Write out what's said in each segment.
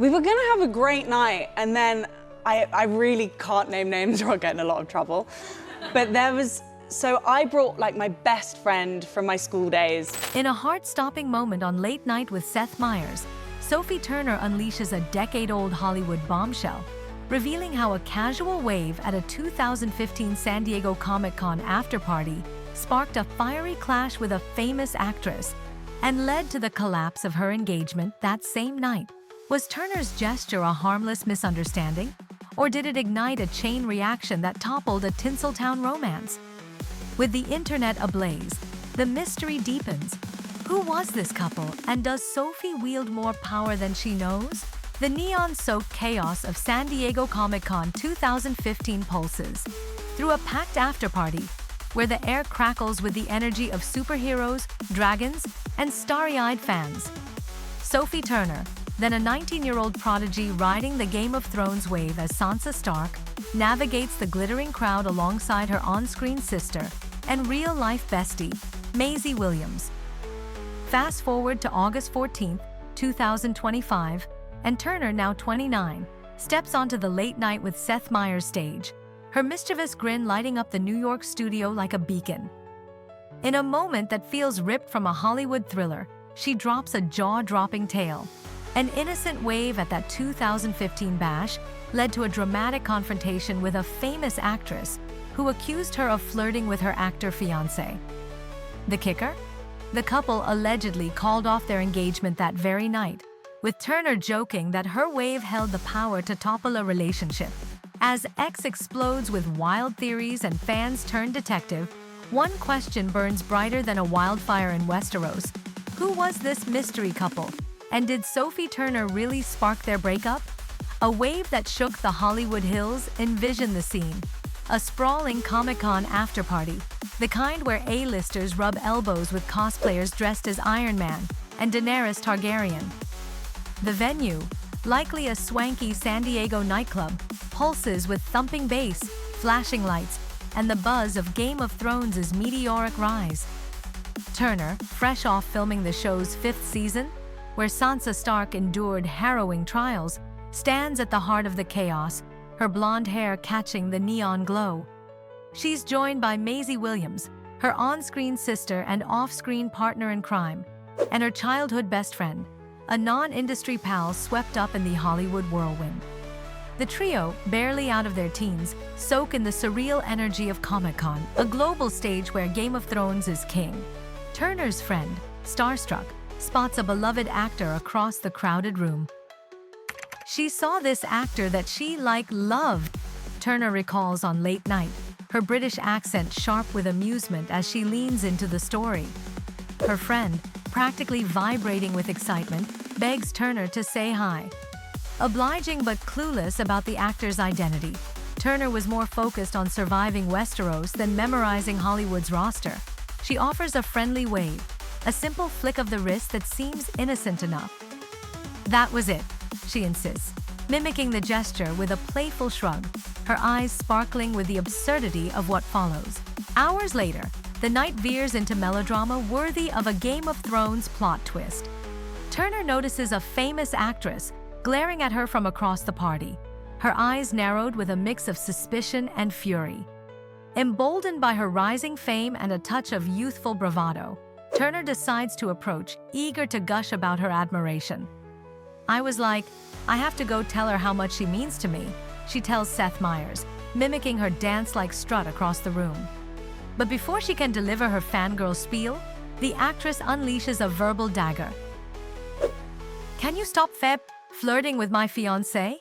We were gonna have a great night, and then I really can't name names or I'll get in a lot of trouble. But so I brought like my best friend from my school days. In a heart-stopping moment on Late Night with Seth Meyers, Sophie Turner unleashes a decade-old Hollywood bombshell, revealing how a casual wave at a 2015 San Diego Comic-Con after-party sparked a fiery clash with a famous actress and led to the collapse of her engagement that same night. Was Turner's gesture a harmless misunderstanding? Or did it ignite a chain reaction that toppled a Tinseltown romance? With the internet ablaze, the mystery deepens. Who was this couple, and does Sophie wield more power than she knows? The neon-soaked chaos of San Diego Comic-Con 2015 pulses through a packed after-party where the air crackles with the energy of superheroes, dragons, and starry-eyed fans. Sophie Turner, then a 19-year-old prodigy riding the Game of Thrones wave as Sansa Stark, navigates the glittering crowd alongside her on-screen sister and real-life bestie, Maisie Williams. Fast forward to August 14, 2025, and Turner, now 29, steps onto the Late Night with Seth Meyers stage, her mischievous grin lighting up the New York studio like a beacon. In a moment that feels ripped from a Hollywood thriller, she drops a jaw-dropping tale. An innocent wave at that 2015 bash led to a dramatic confrontation with a famous actress who accused her of flirting with her actor fiancé. The kicker? The couple allegedly called off their engagement that very night, with Turner joking that her wave held the power to topple a relationship. As X explodes with wild theories and fans turn detective, one question burns brighter than a wildfire in Westeros. Who was this mystery couple? And did Sophie Turner really spark their breakup? A wave that shook the Hollywood Hills. Envision the scene. A sprawling Comic-Con after-party, the kind where A-listers rub elbows with cosplayers dressed as Iron Man and Daenerys Targaryen. The venue, likely a swanky San Diego nightclub, pulses with thumping bass, flashing lights, and the buzz of Game of Thrones' meteoric rise. Turner, fresh off filming the show's 5th season, where Sansa Stark endured harrowing trials, stands at the heart of the chaos, her blonde hair catching the neon glow. She's joined by Maisie Williams, her on-screen sister and off-screen partner in crime, and her childhood best friend, a non-industry pal swept up in the Hollywood whirlwind. The trio, barely out of their teens, soak in the surreal energy of Comic-Con, a global stage where Game of Thrones is king. Turner's friend, starstruck, spots a beloved actor across the crowded room. She saw this actor that she loved, Turner recalls on Late Night, her British accent sharp with amusement as she leans into the story. Her friend, practically vibrating with excitement, begs Turner to say hi. Obliging but clueless about the actor's identity, Turner was more focused on surviving Westeros than memorizing Hollywood's roster. She offers a friendly wave, a simple flick of the wrist that seems innocent enough. "That was it," she insists, mimicking the gesture with a playful shrug, her eyes sparkling with the absurdity of what follows. Hours later, the night veers into melodrama worthy of a Game of Thrones plot twist. Turner notices a famous actress glaring at her from across the party, her eyes narrowed with a mix of suspicion and fury. Emboldened by her rising fame and a touch of youthful bravado, Turner decides to approach, eager to gush about her admiration. "I was like, I have to go tell her how much she means to me," she tells Seth Meyers, mimicking her dance-like strut across the room. But before she can deliver her fangirl spiel, the actress unleashes a verbal dagger. "Can you stop flirting with my fiancé?"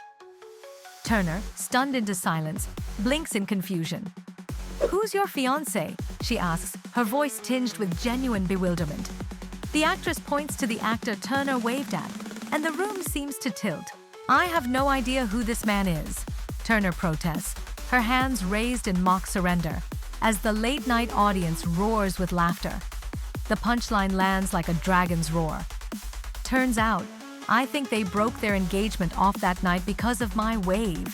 Turner, stunned into silence, blinks in confusion. "Who's your fiancé?" she asks, her voice tinged with genuine bewilderment. The actress points to the actor Turner waved at, and the room seems to tilt. "I have no idea who this man is," Turner protests, her hands raised in mock surrender, as the late-night audience roars with laughter. The punchline lands like a dragon's roar. "Turns out, I think they broke their engagement off that night because of my wave.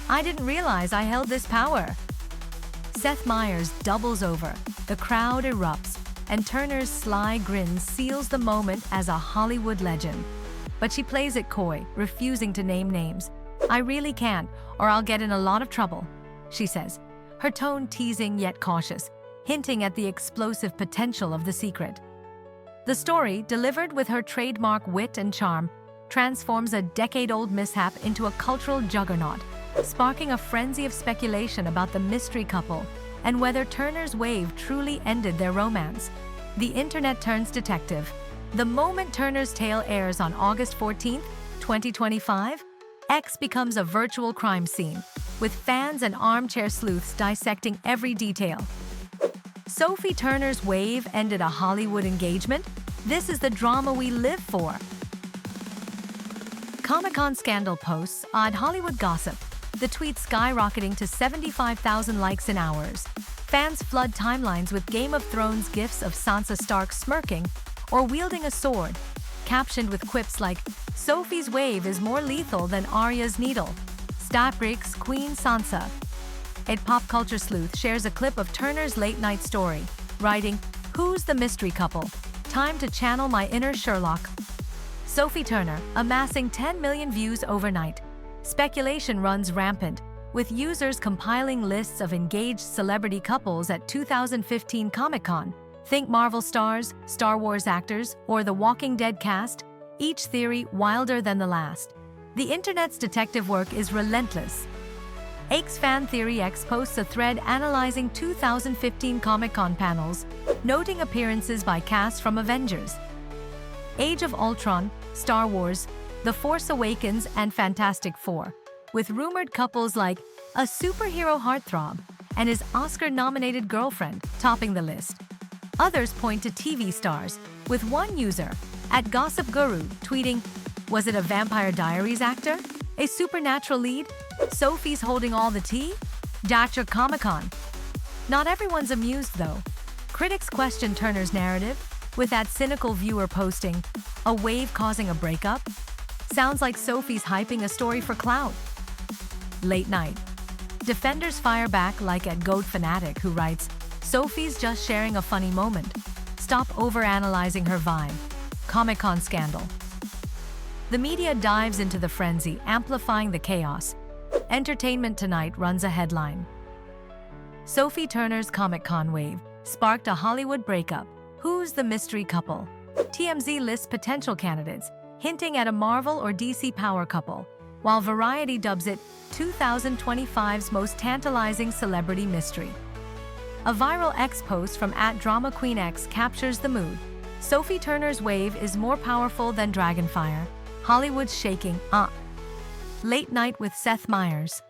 I didn't realize I held this power." Seth Meyers doubles over, the crowd erupts, and Turner's sly grin seals the moment as a Hollywood legend. but she plays it coy, refusing to name names. "I really can't, or I'll get in a lot of trouble," she says, her tone teasing yet cautious, hinting at the explosive potential of the secret. The story, delivered with her trademark wit and charm, transforms a decade-old mishap into a cultural juggernaut, sparking a frenzy of speculation about the mystery couple and whether Turner's wave truly ended their romance. The internet turns detective. The moment Turner's tale airs on August 14, 2025, X becomes a virtual crime scene, with fans and armchair sleuths dissecting every detail. Sophie Turner's wave ended a Hollywood engagement? This is the drama we live for. Comic-Con scandal posts odd Hollywood gossip, the tweet skyrocketing to 75,000 likes in hours. Fans flood timelines with Game of Thrones gifs of Sansa Stark smirking or wielding a sword, captioned with quips like, "Sophie's wave is more lethal than Arya's needle. Stabrix Queen Sansa." A pop culture sleuth shares a clip of Turner's late-night story, writing, "Who's the mystery couple? Time to channel my inner Sherlock." Sophie Turner, amassing 10 million views overnight. Speculation runs rampant, with users compiling lists of engaged celebrity couples at 2015 Comic-Con. Think Marvel stars, Star Wars actors, or The Walking Dead cast, each theory wilder than the last. The internet's detective work is relentless. X Fan Theory X posts a thread analyzing 2015 Comic-Con panels, noting appearances by cast from Avengers, Age of Ultron, Star Wars, The Force Awakens, and Fantastic Four, with rumored couples like a superhero heartthrob and his Oscar-nominated girlfriend topping the list. Others point to TV stars, with one user, @GossipGuru, tweeting, "Was it a Vampire Diaries actor? A supernatural lead? Sophie's holding all the tea? Dr. Comic-Con." Not everyone's amused, though. Critics question Turner's narrative, with that cynical viewer posting, "A wave causing a breakup? Sounds like Sophie's hyping a story for clout." Late night. Defenders fire back like at Goat Fanatic, who writes, "Sophie's just sharing a funny moment. Stop overanalyzing her vibe. Comic-Con scandal." The media dives into the frenzy, amplifying the chaos. Entertainment Tonight runs a headline. Sophie Turner's Comic-Con wave sparked a Hollywood breakup. Who's the mystery couple? TMZ lists potential candidates, hinting at a Marvel or DC power couple, while Variety dubs it 2025's most tantalizing celebrity mystery. A viral X post from @DramaQueenX captures the mood. Sophie Turner's wave is more powerful than Dragonfire. Hollywood's shaking. Late Night with Seth Meyers.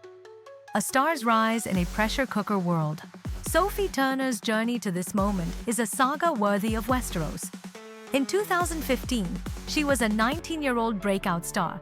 A star's rise in a pressure cooker world. Sophie Turner's journey to this moment is a saga worthy of Westeros. In 2015, she was a 19-year-old breakout star,